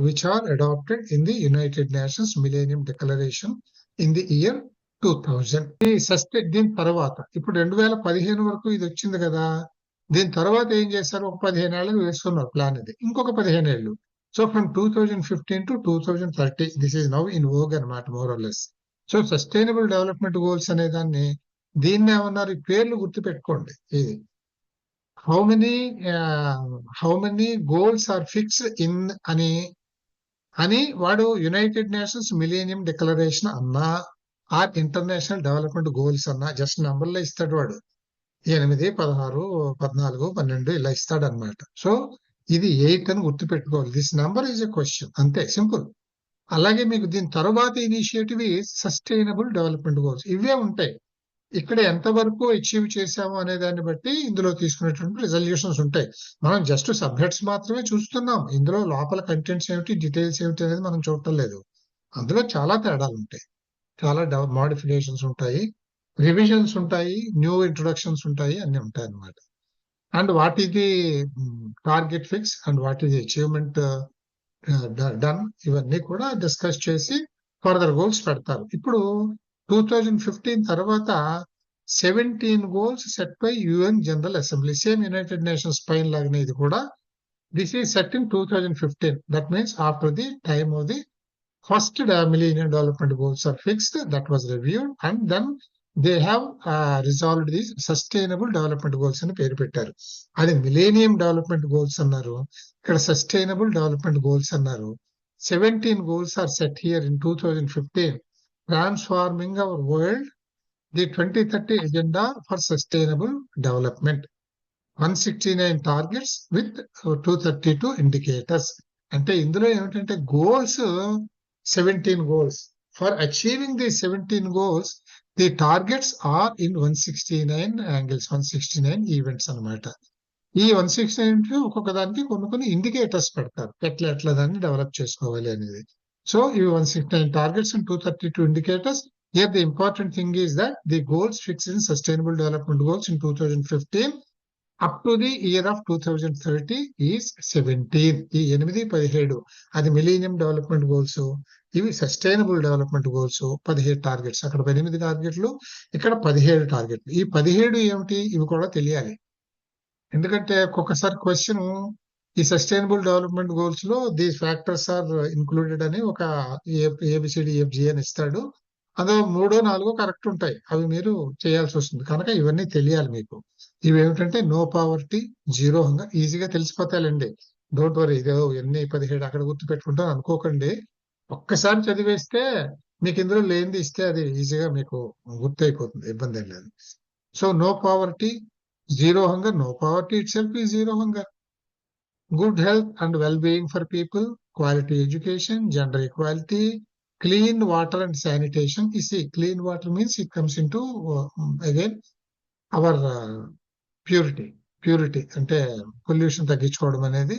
which are adopted in the United Nations Millennium Declaration in the year 2000. దీని తర్వాత ఇప్పుడు 2015 వరకు ఇది వచ్చింది కదా, దీని తర్వాత ఏం చేస్తారు, ఒక 15 ఏళ్ళకి వేస్తున్నారు ప్లాన్. ఇది ఇంకొక 15 ఏళ్ళు. So from 2015 to 2030 this is now in vogue అనమాట, more or less. So sustainable development goals అనే దాన్ని, దీన్ని ఏమన్నారు, ఈ పేర్లు గుర్తు పెట్టుకోండి. ఇది how many goals are fixed in అని వాడు యునైటెడ్ నేషన్స్ మిలేనియం డిక్లరేషన్ అన్నా ఆర్ ఇంటర్నేషనల్ డెవలప్మెంట్ గోల్స్ అన్నా జస్ట్ నంబర్లో ఇస్తాడు వాడు. 8, 16, 14, 12 ఇలా ఇస్తాడు అనమాట. సో ఇది 8 అని గుర్తు పెట్టుకోవాలి. This number is a question, అంతే, సింపుల్. అలాగే మీకు దీని తర్వాత ఇనిషియేటివ్ సస్టైనబుల్ డెవలప్మెంట్ గోల్స్. ఇవే ఉంటాయి. ఇక్కడ ఎంతవరకు అచీవ్ చేశాము అనే దాన్ని బట్టి ఇందులో తీసుకునేటువంటి రిజల్యూషన్స్ ఉంటాయి. మనం జస్ట్ సబ్జెక్ట్స్ మాత్రమే చూస్తున్నాం, ఇందులో లోపల కంటెంట్స్ ఏమిటి, డీటెయిల్స్ ఏమిటి అనేది మనం చూడటం లేదు. అందులో చాలా తేడాలు ఉంటాయి, చాలా మోడిఫికేషన్స్ ఉంటాయి, రివిజన్స్ ఉంటాయి, న్యూ ఇంట్రొడక్షన్స్ ఉంటాయి, అన్ని ఉంటాయి అన్నమాట. And what is the target fix and what is the achievement done, ఇవన్నీ కూడా డిస్కస్ చేసి ఫర్దర్ గోల్స్ పెడతారు. ఇప్పుడు 2015 తర్వాత 17 goals set by UN general assembly, same United nations పైన లాగానే ఇది కూడా. This is set in 2015. That means after the time of the first Millennium Development Goals are fixed, that was reviewed, and then they have resolved these Sustainable Development Goals అని పేరు పెట్టారు. అది millennium development goals అన్నారు, ఇక్కడ sustainable development goals అన్నారు. 17 goals are set here in 2015, transforming our world, the 2030 agenda for sustainable development, 169 targets with 232 indicators. అంటే ఇందులో ఏమిటంటే goals 17 goals. For achieving these 17 goals, the targets are in 169 angles, 169 events అన్నమాట. ఈ 169 ఒక్కొక్క దానికి కొన్ని indicators పెడతారు, ఎట్లా దాన్ని డెవలప్ చేసుకోవాలి అనేది. సో ఇవి 169 targets and 232 indicators. Here the important thing is that the goals fixed in Sustainable Development Goals in 2015 up to the year of 2030 is 17. ఈ 8, 17 అది మిలీనియం డెవలప్మెంట్ గోల్స్, ఇవి సస్టైనబుల్ డెవలప్మెంట్ గోల్స్. 17 టార్గెట్స్, అక్కడ 8 టార్గెట్లు, ఇక్కడ 17 టార్గెట్లు. ఈ 17 ఏమిటి, ఇవి కూడా తెలియాలి. ఎందుకంటే ఒక్కొక్కసారి క్వశ్చన్, ఈ సస్టైనబుల్ డెవలప్మెంట్ గోల్స్ లో దీస్ ఫ్యాక్టర్స్ ఆర్ ఇన్క్లూడెడ్ అని ఒక ABCDEFG అని ఇస్తాడు. అందులో 3, 4 కరెక్ట్ ఉంటాయి, అవి మీరు చేయాల్సి వస్తుంది. కనుక ఇవన్నీ తెలియాలి మీకు. ఇవి ఏమిటంటే నో పావర్టీ, జీరో హంగర్, ఈజీగా తెలిసిపోతాయండి. డోంట్ వరీ, ఇదే ఎన్ని 17 అక్కడ గుర్తు పెట్టుకుంటాను అనుకోకండి. ఒక్కసారి చదివేస్తే మీకు ఇందులో లేనిది ఇస్తే అది ఈజీగా మీకు గుర్తయిపోతుంది, ఇబ్బంది ఏం లేదు. So no poverty, zero hunger, no poverty itself is zero hunger. Good health and well being for people, quality education, gender equality, clean water and sanitation. You see, clean water means it comes into again our purity అంటే pollution తగ్గించుకోవడం అనేది.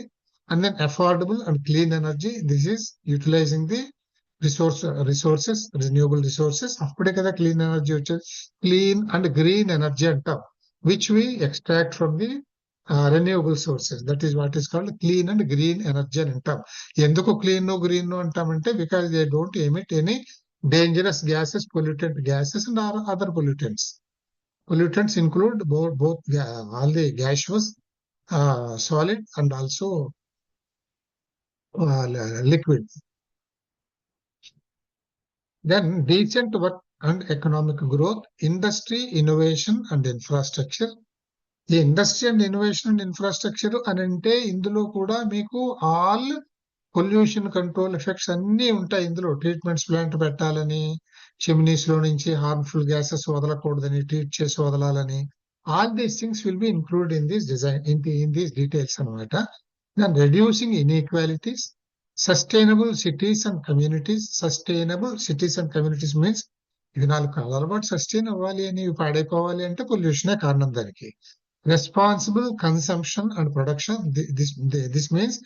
And then affordable and clean energy, this is utilising the resources, renewable resources. అప్పుడే కదా clean energy వచ్చేది. Clean and green energy అంటాం, which we extract from the renewable sources, that is what is called clean and green energy అని అంటాం. ఎందుకు clean green అంటామంటే because they don't emit any dangerous gases, pollutant gases and other pollutants. Pollutants include both all the gaseous, solid and also liquid. Then decent work and economic growth, industry, innovation and infrastructure. ఈ industry and innovation and infrastructure అని అంటే ఇందులో కూడా మీకు all pollution control effects అన్ని ఉంటాయి. ఇందులో treatments plant పెట్టాలని, చిమ్నీస్ లో నుంచి హార్మ్ఫుల్ గ్యాసెస్ వదలకూడదని, ట్రీట్ చేసి వదలాలని, all these things will be include in this design, in these details అనమాట. Then reducing inequalities, sustainable cities and communities. Sustainable cities and communities means ఇది 4 కాలాల పాటు సస్టైన్ అవ్వాలి అని, పాడైపోవాలి అంటే పొల్యూషనే కారణం దానికి. Responsible consumption and production, this means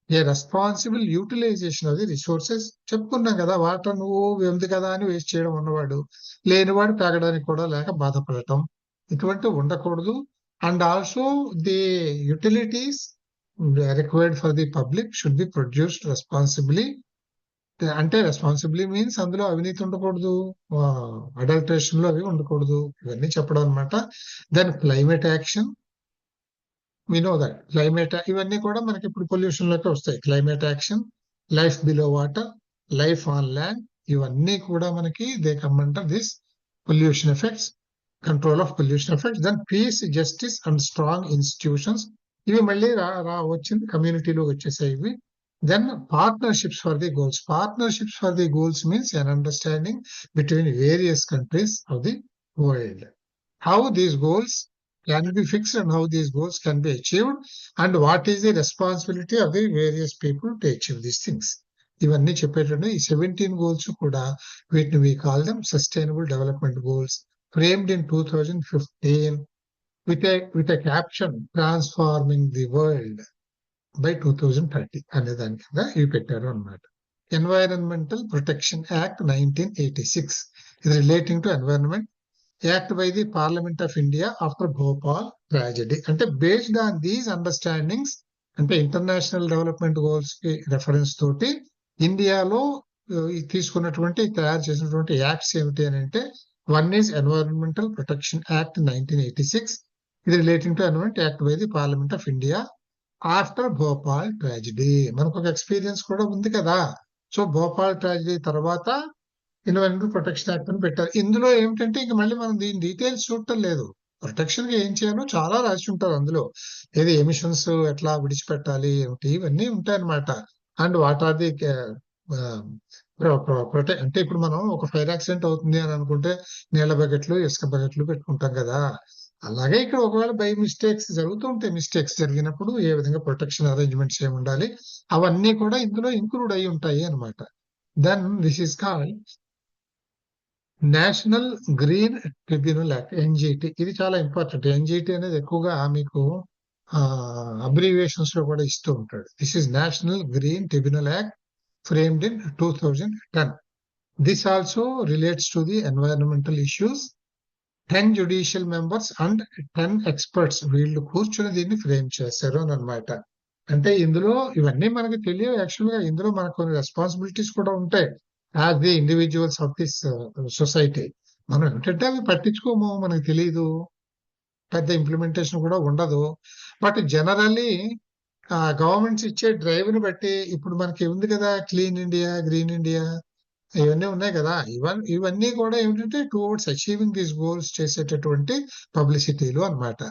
a responsible utilization of the resources. చెప్పుకున్నాం కదా, వాటర్ నువ్వు ఉంది కదా అని వేస్ట్ చేయడం, ఉన్నవాడు లేనివాడు తాగడానికి కూడా లేక బాధపడటం, ఇటువంటి ఉండకూడదు. And also the utilities required for the public should be produced responsibly. అంటే రెస్పాన్సిబ్లీ మీన్స్ అందులో అవినీతి ఉండకూడదు, అడల్ట్రేషన్ లో అవి ఉండకూడదు, ఇవన్నీ చెప్పడం అనమాట. Then climate action, we know that climate, ఇవన్నీ కూడా మనకి ఇప్పుడు పొల్యూషన్ లోకి వస్తాయి. Climate action, life below water, life on land, ఇవన్నీ కూడా మనకి they come under this pollution effects, control of pollution effects. Then peace, justice and strong institutions, ఇవి మళ్ళీ వచ్చింది కమ్యూనిటీలో వచ్చేసాయి ఇవి. Then partnerships for the goals. Partnerships for the goals means an understanding between various countries of the world, how these goals can be fixed and how these goals can be achieved, and what is the responsibility of the various people to achieve these things. ఇవన్నీ చెప్పేటండి. ఈ 17 goals కూడా వీటిని we call them sustainable development goals, framed in 2015 with a caption transforming the world by 2030 అనే దాని కింద ఇవి పెట్టారు అన్నమాట. Environmental protection act 1986. ఇది relating to environment act by the parliament of India after Bhopal tragedy. అంటే బేస్డ్ ఆన్ దీస్ అండర్స్టాండింగ్స్, అంటే international development goals కి రెఫరెన్స్ తోటి ఇండియాలో తీసుకున్నటువంటి తయారు చేసినటువంటి యాక్ట్స్ ఏమిటి అని అంటే, one is environmental protection act 1986. ఇది relating to environment act by the parliament of India after Bhopal tragedy. మనకు ఒక ఎక్స్పీరియన్స్ కూడా ఉంది కదా. సో భోపాల్ ట్రాజెడీ తర్వాత ఎన్వైరన్మెంటల్ ప్రొటెక్షన్ యాక్ట్ అని పెట్టారు. ఇందులో ఏమిటంటే ఇంక మళ్ళీ మనం దీని డీటెయిల్స్ చూడటం లేదు. ప్రొటెక్షన్ కి ఏం చేయాలో చాలా రాసి ఉంటారు అందులో. ఏది ఎమిషన్స్ ఎట్లా విడిచిపెట్టాలి ఏమిటి ఇవన్నీ ఉంటాయన్నమాట. అండ్ వాట్ ఆర్ ది అంటే ఇప్పుడు మనం ఒక ఫైర్ యాక్సిడెంట్ అవుతుంది అని అనుకుంటే నీళ్ళ బకెట్లు ఇసుక బకెట్లు పెట్టుకుంటాం కదా. అలాగే ఇక్కడ ఒకవేళ బై మిస్టేక్స్ జరుగుతూ ఉంటాయి. మిస్టేక్స్ జరిగినప్పుడు ఏ విధంగా ప్రొటెక్షన్ అరేంజ్మెంట్స్ ఏమి ఉండాలి అవన్నీ కూడా ఇందులో ఇంక్లూడ్ అయి ఉంటాయి అన్నమాట. Then this is called national green tribunal act, NGT. ఇది చాలా ఇంపార్టెంట్. ఎన్జిటి అనేది ఎక్కువగా మీకు అబ్రివియేషన్స్ లో కూడా ఇస్తూ ఉంటాడు. This is national green tribunal act framed in 2010. This also relates to the environmental issues. 10 judicial members and 10 experts వీళ్ళు కూర్చుని దీన్ని ఫ్రేమ్ చేశారు అని అనమాట. అంటే ఇందులో ఇవన్నీ మనకి తెలియవు. యాక్చువల్ గా ఇందులో మనకు కొన్ని రెస్పాన్సిబిలిటీస్ కూడా ఉంటాయి as the individuals of this society. మనం ఏంటంటే అవి పట్టించుకోము, మనకు తెలియదు, పెద్ద ఇంప్లిమెంటేషన్ కూడా ఉండదు. బట్ జనరల్లీ గవర్నమెంట్స్ ఇచ్చే డ్రైవ్ ని బట్టి ఇప్పుడు మనకి ఉంది కదా, క్లీన్ ఇండియా, గ్రీన్ ఇండియా, ఇవన్నీ ఉన్నాయి కదా. ఇవన్నీ కూడా ఏమిటంటే టువర్డ్స్ అచీవింగ్ దీస్ గోల్స్ చేసేటటువంటి పబ్లిసిటీలు అన్నమాట.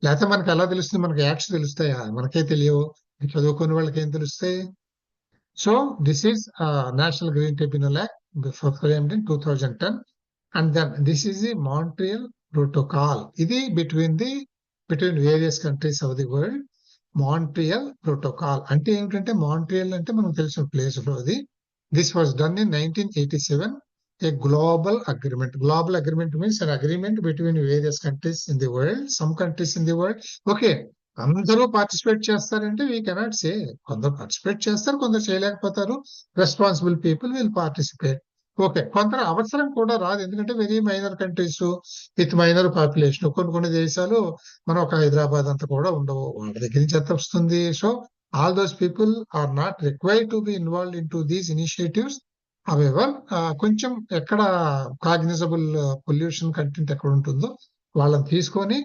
లేకపోతే మనకి ఎలా తెలుస్తుంది? మనకి యాక్ట్స్ తెలుస్తాయా? మనకే తెలియవు. చదువుకునే వాళ్ళకి ఏం తెలుస్తాయి? So this is national green tribunal act framed in 2010. And then this is the Montreal protocol. ఇది between various countries of the world. Montreal protocol అంటే ఏమిటంటే, మాంట్రియల్ అంటే మనకు తెలిసిన ప్లేస్ లో అది. This was done in 1987. A global agreement. Global agreement means an agreement between various countries in the world. Some countries in the world. Okay, అందరూ participate చేస్తారంటే we cannot సే. కొందరు పార్టిసిపేట్ చేస్తారు, కొందరు చేయలేకపోతారు. Responsible people will participate. Okay, కొందరు అవసరం కూడా రాదు, ఎందుకంటే very minor countries with minor population. కొన్ని దేశాలు మనం ఒక హైదరాబాద్ అంతా కూడా ఉండవు, వాళ్ళ దగ్గర నుంచి ఎంత వస్తుంది. So all those people are not required to be involved into these initiatives. However కొంచెం ఎక్కడ కాగ్నిజబుల్ పొల్యూషన్ కంటెంట్ ఎక్కడ ఉంటుందో వాళ్ళని తీసుకొని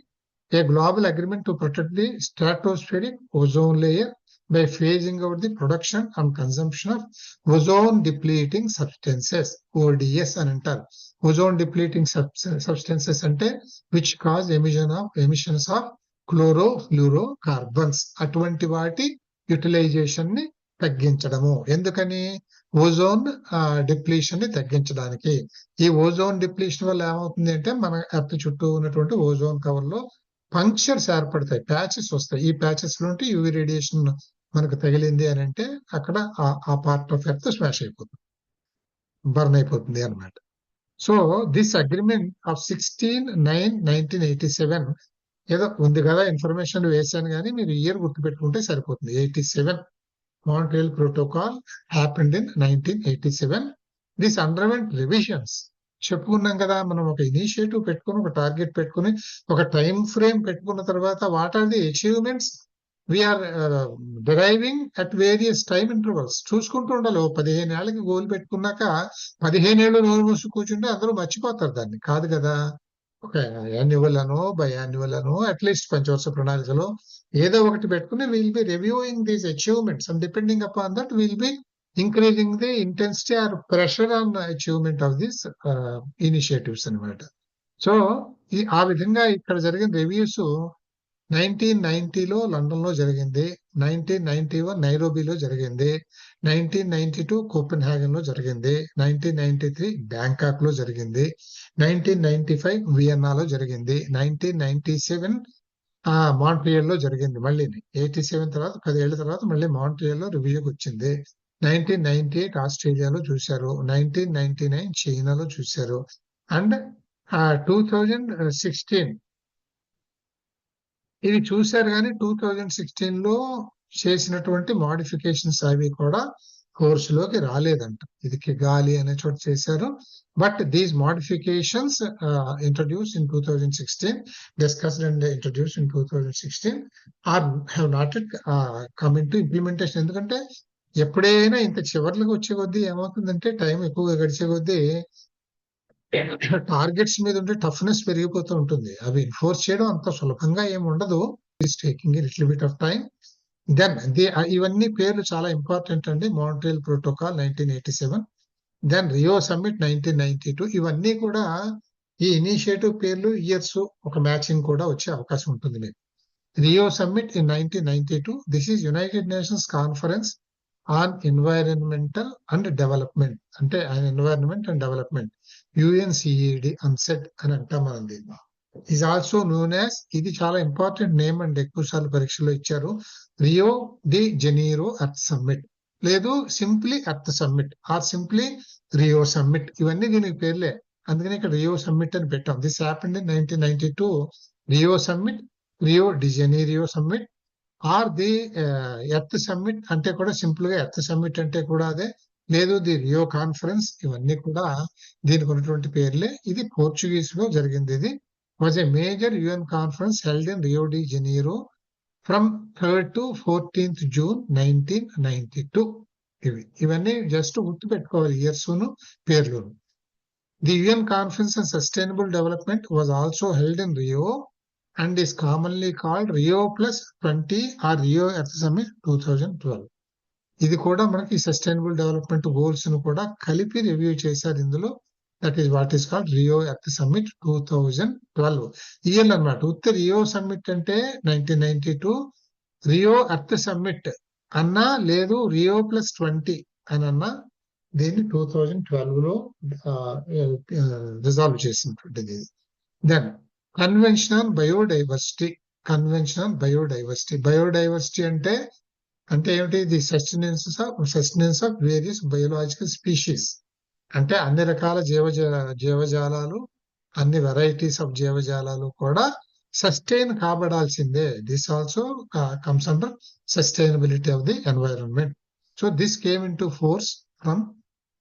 a global agreement to protect the stratospheric ozone layer by phasing out the production and consumption of ozone depleting substances, ODS అని అంటారు. ozone depleting substances అంటే which cause emissions of chlorofluorocarbons. అటువంటి వాటి utilisation ని తగ్గించడము. ఎందుకని? ఓజోన్ డిప్లీషన్ ని తగ్గించడానికి. ఈ ఓజోన్ డిప్లీషన్ వల్ల ఏమవుతుంది అంటే, మన ఎర్త్ చుట్టూ ఉన్నటువంటి ఓజోన్ కవర్ లో పంక్చర్స్ ఏర్పడతాయి, ప్యాచెస్ వస్తాయి. ఈ ప్యాచెస్ నుండి యూవీ రేడియేషన్ మనకు తగిలింది అని అంటే అక్కడ ఆ పార్ట్ ఆఫ్ ఎర్త్ స్మాష్ అయిపోతుంది, బర్న్ అయిపోతుంది అన్నమాట. సో దిస్ అగ్రిమెంట్ ఆఫ్ 16/9/1987 ఏదో ఉంది కదా, ఇన్ఫర్మేషన్ వేసాను కానీ మీరు ఇయర్ గుర్తుపెట్టుకుంటే సరిపోతుంది. 87 Montreal Protocol happened in 1987. This underwent revisions. చెప్పుకున్నాం కదా, మనం ఒక ఇనిషియేటివ్ పెట్టుకుని, ఒక టార్గెట్ పెట్టుకుని, ఒక టైం ఫ్రేమ్ పెట్టుకున్న తర్వాత what are the achievements we're deriving at various time intervals చూసుకుంటూ ఉండాలి. 15 ఏళ్ళకి గోల్ పెట్టుకున్నాక 15 ఏళ్ళు నోరు మూసి కూర్చుంటే అందరూ మర్చిపోతారు దాన్ని. కాదు కదా, ఒక యాన్యువల్ అనో బయాన్యువల్ అనో అట్లీస్ట్ పంచవర్ష ప్రణాళికలో ఏదో ఒకటి పెట్టుకుని will be reviewing these achievements and depending upon that will be increasing the intensity or pressure on the achievement of these initiatives అన్నమాట. సో ఆ విధంగా ఇక్కడ జరిగిన రివ్యూస్ 1990లో లండన్ లో జరిగింది, 1991 నైరోబీలో జరిగింది, 1992 కోపెన్హాగన్ లో జరిగింది, 1993 బ్యాంకాక్ లో జరిగింది, 1995 వియన్నాలో జరిగింది, 1997 మాంట్రియల్ లో జరిగింది. మళ్ళీ 87 తర్వాత 10 ఏళ్ల తర్వాత మళ్ళీ మాంట్రియల్ లో రివ్యూకి వచ్చింది. 1998 ఆస్ట్రేలియాలో చూశారు, 1999 చైనాలో చూశారు, అండ్ 2016 ఇది చూశారు. కానీ 2016 లో చేసినటువంటి మోడిఫికేషన్స్ అవి కూడా ఫోర్స్ లోకి రాలేదంట. ఇది కిగాలి అనే చోట చేశారు. But these modifications introduce in 2016, discussed and introduce in 2016 are have not come in to implementation. ఎందుకంటే ఎప్పుడైనా ఇంత చివర్లకు వచ్చే కొద్దీ ఏమవుతుందంటే టైం ఎక్కువగా గడిచే కొద్దీ టార్గెట్స్ మీద ఉంటే టఫ్నెస్ పెరిగిపోతూ ఉంటుంది. అవి ఎన్ఫోర్స్ చేయడం అంత సులభంగా ఏమి ఉండదు. It's taking little bit of time. Then ఇవన్నీ పేర్లు చాలా ఇంపార్టెంట్ అండి. Montreal protocol 1987, then Rio summit 1992. ఇవన్నీ కూడా ఈ ఇనిషియేటివ్ పేర్లు ఇయర్స్ ఒక మ్యాచింగ్ కూడా వచ్చే అవకాశం ఉంటుంది మీకు. Rio summit in 1992, this is United Nations conference on environmental and development, అంటే environment and development, UNCED UNCED అని అంటాం మనం దీన్ని. ఈజ్ ఆల్సో నోన్ యాజ్, ఇది చాలా ఇంపార్టెంట్ నేమ్ అండి, ఎక్కువ సార్లు పరీక్షలో ఇచ్చారు, Rio de Janeiro Earth Summit, లేదు simply Earth Summit or simply Rio Summit. ఇవన్నీ దీనికి పేర్లే, అందుకని ఇక్కడ రియో సమ్మిట్ అని పెట్టాం. This happened in 1992, Rio Summit, Rio de Janeiro Summit or the Earth Summit అంటే కూడా సింపుల్ గా ఎర్త్ సమ్మిట్ అంటే కూడా అదే, లేదు ది రియో కాన్ఫరెన్స్. ఇవన్నీ కూడా దీనికి ఉన్నటువంటి పేర్లే. ఇది పోర్చుగీస్ లో జరిగింది. ఇది was a major UN conference held in Rio de Janeiro from 3rd to 14th June 1992. ఇవన్నీ జస్ట్ గుర్తు పెట్టుకోవాలి, ఇయర్స్ పేర్లు. The UN conference on sustainable development was also held in Rio and is commonly called Rio Plus 20 or Rio Earth Summit 2012. ఇది కూడా మనకి sustainable development goals ను కూడా కలిపి రివ్యూ చేశారు ఇందులో. That is what is called Rio earth summit 2012 year అన్నమాట. ఉత్త రియో సమ్మిట్ అంటే 1992, రియో ఎర్త్ సమ్మిట్ అన్నా లేదు రియో ప్లస్ 20 అని అన్నా దీన్ని 2012 లో రిజాల్వ్ చేసినటువంటిది. Then convention on biodiversity. Biodiversity అంటే ఏమిటి? The sustenance of various biological species, అంటే అన్ని రకాల జీవజాలాలు, అన్ని వెరైటీస్ ఆఫ్ జీవజాలాలు కూడా సస్టైన్ కాబడాల్సిందే. This also comes under sustainability of the environment. So this came in to force from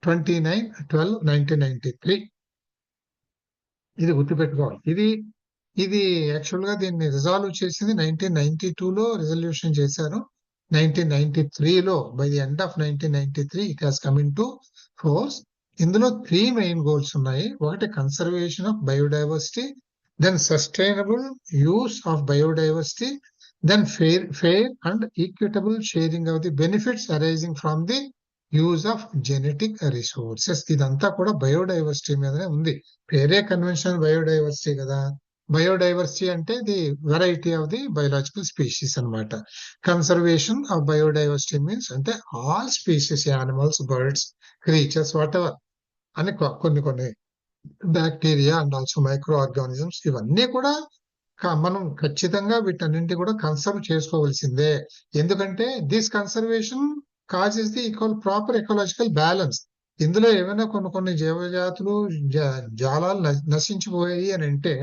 29/12/1993. ఇది గుర్తుపెట్టుకోవాలి. ఇది యాక్చువల్ గా దీన్ని రిజాల్వ్ చేసింది 1992లో రిజల్యూషన్ చేశారు. 1993లో by the end of 1993 it has come in to force. ఇందులో 3 మెయిన్ గోల్స్ ఉన్నాయి. ఒకటి conservation of biodiversity, then sustainable use of biodiversity, then fair and equitable sharing of the benefits arising from the use of genetic resources. ఇదంతా కూడా biodiversity మీదనే ఉంది. పేరే conventional biodiversity కదా. Biodiversity అంటే the variety of the biological species అన్నమాట. Conservation of biodiversity means అంటే all species, animals, birds, creatures, what ever అని కొన్ని bacteria and also micro organisms, ఇవన్నీ కూడా మనం ఖచ్చితంగా వీటన్నింటి కూడా కన్సర్వ్ చేసుకోవాల్సిందే. ఎందుకంటే this conservation causes the proper ecological balance. ఇందులో ఏమైనా కొన్ని జీవజాతులు జాలాలు నశించిపోయాయి అని అంటే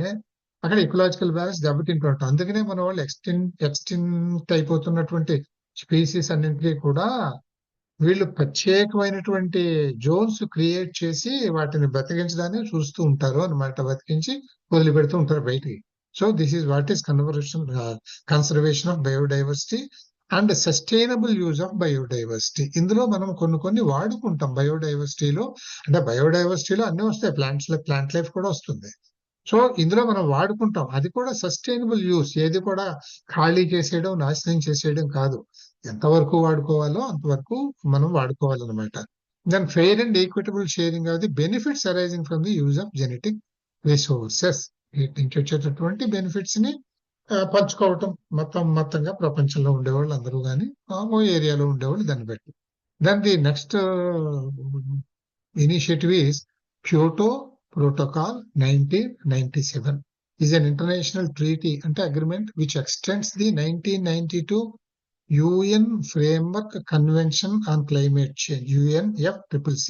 అక్కడ ఎకలాజికల్ బ్యాలెన్స్ దెబ్బతింటుంటాం. అందుకనే మన వాళ్ళు ఎక్స్టింక్ట్ అయిపోతున్నటువంటి స్పీసీస్ అన్నింటినీ కూడా వీళ్ళు ప్రత్యేకమైనటువంటి జోన్స్ క్రియేట్ చేసి వాటిని బతికించడాన్ని చూస్తూ ఉంటారు అన్నమాట. బతికించి వదిలిపెడుతూ ఉంటారు బయటికి. So this is what is conservation of biodiversity and sustainable use of biodiversity. ఇందులో మనం కొన్ని వాడుకుంటాం బయోడైవర్సిటీలో. అంటే బయోడైవర్సిటీలో అన్ని వస్తాయి, ప్లాంట్ లైఫ్ కూడా వస్తుంది. సో ఇందులో మనం వాడుకుంటాం, అది కూడా సస్టైనబుల్ యూస్. ఏది కూడా ఖాళీ చేసేయడం, నాశనం చేసేయడం కాదు. ఎంతవరకు వాడుకోవాలో అంతవరకు మనం వాడుకోవాలన్నమాట. Then fair and equitable sharing of the benefits arising from the use of genetic resources. వీటి నుంచి వచ్చేటటువంటి బెనిఫిట్స్ ని పంచుకోవటం మొత్తంగా ప్రపంచంలో ఉండేవాళ్ళు అందరూ కానీ ఓ ఏరియాలో ఉండేవాళ్ళు దాన్ని బట్టి. Then the next initiative is Kyoto Protocol 1997 is an international treaty and agreement which extends the 1992 UN Framework Convention on Climate Change, UNFCCC.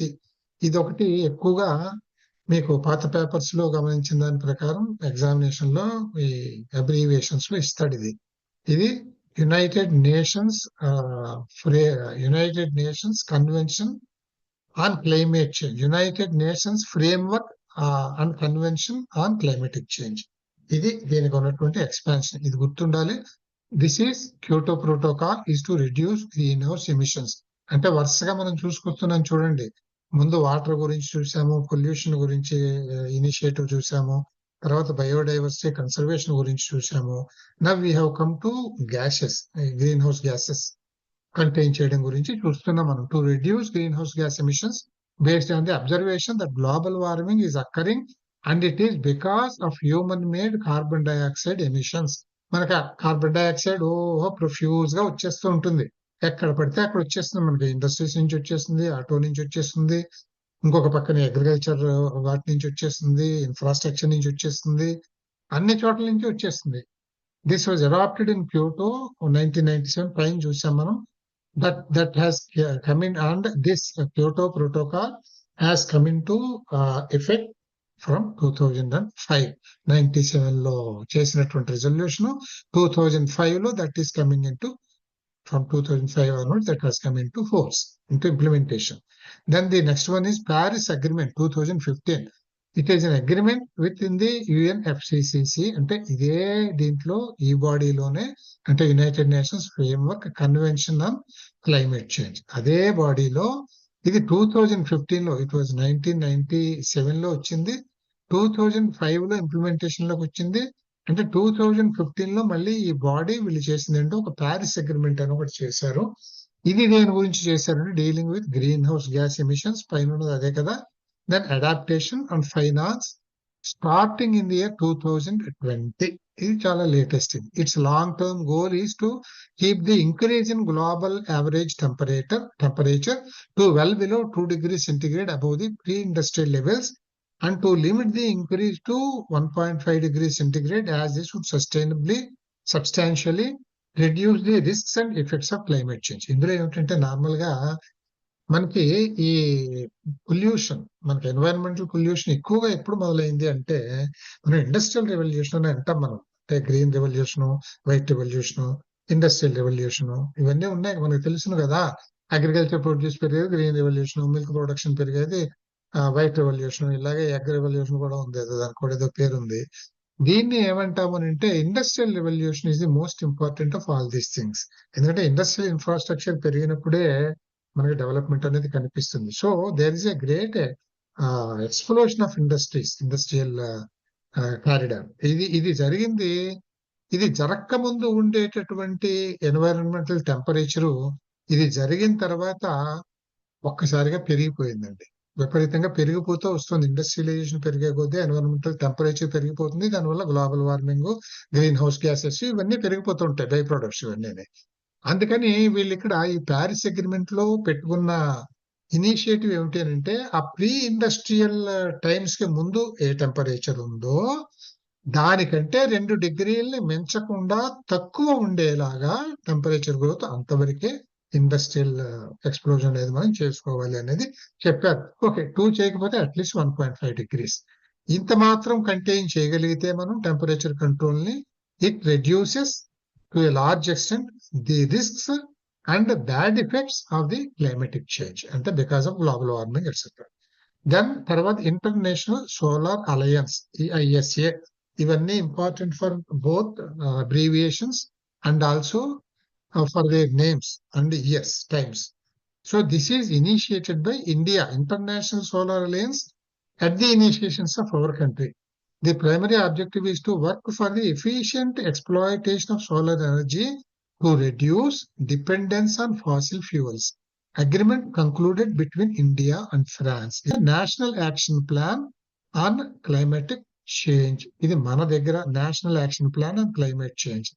ఇది ఒకటి ఎక్కువగా మీకు పాత పేపర్స్ లో గమనించిన దాని ప్రకారం ఎగ్జామినేషన్ లో ఈ అబ్రివియేషన్స్ లో ఇస్తాడు. ఇది United Nations United Nations Convention on Climate Change, United Nations Framework and Convention on Climatic Change. ఇది దీనికి ఉన్నటువంటి ఎక్స్పాన్షన్, ఇది గుర్తుండాలి. This is Kyoto Protocol is to reduce green house emissions. అంటే వరుసగా మనం చూసుకొస్తున్నాం చూడండి. ముందు వాటర్ గురించి చూసాము, పొల్యూషన్ గురించి ఇనిషియేటివ్ చూసాము, తర్వాత బయోడైవర్సిటీ కన్సర్వేషన్ గురించి చూసాము. Now we have come to gases, green house gases contain చేయడం గురించి చూస్తున్నాం మనం. To reduce green house gas emissions based on the observation that global warming is occurring and it is because of human made carbon dioxide emissions. మనకి carbon dioxide profuse గా వచ్చేస్తూ ఉంటుంది, ఎక్కడ పడితే అక్కడ వచ్చేస్తుంది. మనకి ఇండస్ట్రీస్ నుంచి వచ్చేస్తుంది, ఆటో నుంచి వచ్చేస్తుంది, ఇంకొక పక్కన అగ్రికల్చర్ వాటి నుంచి వచ్చేస్తుంది, ఇన్ఫ్రాస్ట్రక్చర్ నుంచి వచ్చేస్తుంది, అన్ని చోట్ల నుంచి వచ్చేస్తుంది. This was adapted in Kyoto 1997 పైన చూసాం మనం. that has come in, and this Kyoto Protocol has come into effect from 2005. 97 లో చేసినటువంటి రెజల్యూషన్ 2005 లో that is coming into, from 2005 onwards that has come into force, into implementation. Then the next one is Paris Agreement 2015. It is an agreement within the UNFCCC. అంటే ఇదే దీంట్లో ఈ బాడీలోనే, అంటే United Nations framework convention on Climate change, అదే బాడీలో ఇది 2015 లో, it was 1997 లో వచ్చింది, 2005 లో ఇంప్లిమెంటేషన్ లోకి వచ్చింది. అంటే 2015 లో మళ్ళీ ఈ బాడీ వీళ్ళు చేసిందంటే ఒక ప్యారిస్ అగ్రిమెంట్ అని ఒకటి చేశారు. ఇది దేని గురించి చేశారంటే dealing with green house gas emissions, పైన ఉన్నది అదే కదా. Then adaptation and finance starting in the year 2020. ఇది చాలా latest. Its long-term goal is to keep the increase in global average temperature to well below 2 degrees centigrade above the pre-industrial levels, and to limit the increase to 1.5 degrees centigrade, as this would substantially reduce the risks and effects of climate change. ఇందులో ఏమిటంటే normal గా మనకి ఈ pollution, మనకి environmental pollution ఎక్కువగా ఎప్పుడు మొదలైంది అంటే మనం ఇండస్ట్రియల్ రెవల్యూషన్ అని అంటాం మనం. అంటే green revolution, white revolution, industrial revolution, ఇవన్నీ ఉన్నాయి మనకు తెలుసును కదా. అగ్రికల్చర్ ప్రొడ్యూస్ పెరిగేది గ్రీన్ రెవల్యూషన్, మిల్క్ ప్రొడక్షన్ పెరిగేది వైట్ రెవల్యూషన్, ఇలాగే ఎగ్ రెవల్యూషన్ కూడా ఉంది, దానికి కూడా ఏదో పేరు ఉంది. దీన్ని ఏమంటాము అంటే industrial revolution is the most important of all these things. ఎందుకంటే ఇండస్ట్రియల్ ఇన్ఫ్రాస్ట్రక్చర్ పెరిగినప్పుడే మనకి డెవలప్మెంట్ అనేది కనిపిస్తుంది. So there is a great explosion of industrial corridor. ఇది జరిగింది. ఇది జరక్క ముందు ఉండేటటువంటి ఎన్వైరన్మెంటల్ టెంపరేచరు ఇది జరిగిన తర్వాత ఒక్కసారిగా పెరిగిపోయిందండి, విపరీతంగా పెరిగిపోతూ వస్తుంది. ఇండస్ట్రియలైజేషన్ పెరిగే కొద్దీ ఎన్వైరన్మెంటల్ టెంపరేచర్ పెరిగిపోతుంది. దానివల్ల global warming, green house gases ఇవన్నీ పెరిగిపోతూ ఉంటాయి, బై ప్రొడక్ట్స్ ఇవన్నీ. అందుకని వీళ్ళు ఇక్కడ ఈ ప్యారిస్ అగ్రిమెంట్ లో పెట్టుకున్న ఇనిషియేటివ్ ఏమిటి అంటే ఆ ప్రీ ఇండస్ట్రియల్ టైమ్స్ కి ముందు ఏ టెంపరేచర్ ఉందో దానికంటే 2 డిగ్రీల్ని మించకుండా తక్కువ ఉండేలాగా టెంపరేచర్ గ్రోత్, అంతవరకే ఇండస్ట్రియల్ ఎక్స్ప్లోజన్ అనేది మనం చేసుకోవాలి అనేది చెప్పారు. ఓకే, 2 చేయకపోతే అట్లీస్ట్ 1.5 డిగ్రీస్ ఇంత మాత్రం కంటైన్ చేయగలిగితే మనం టెంపరేచర్ కంట్రోల్ ని, it reduces to a large extent the risks and the bad effects of the climatic change, and because of global warming, etc. Then తర్వాత ఇంటర్నేషనల్ సోలార్ అలయన్స్, ISA, ఇవన్నీ important for both abbreviations and also for their names and years times. So this is initiated by India, International Solar Alliance, at the initiations of our country. The primary objective is to work for the efficient exploitation of solar energy to reduce dependence on fossil fuels. Agreement concluded between India and France. The National Action Plan on Climatic Change. ఇది మన దగ్గర national action plan on Climate change.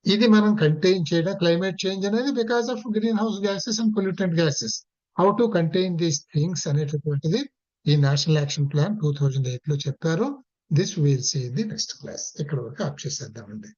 ఇది మనం contain చేయడం, climate change అనేది because of green house gases and pollutant gases. How to contain these things అనేటటువంటిది ఈ national action plan 2008 లో చెప్పారు. This we will see in the next class. ఇక్కడ వరకు ఆప్ చేసేద్దామండి.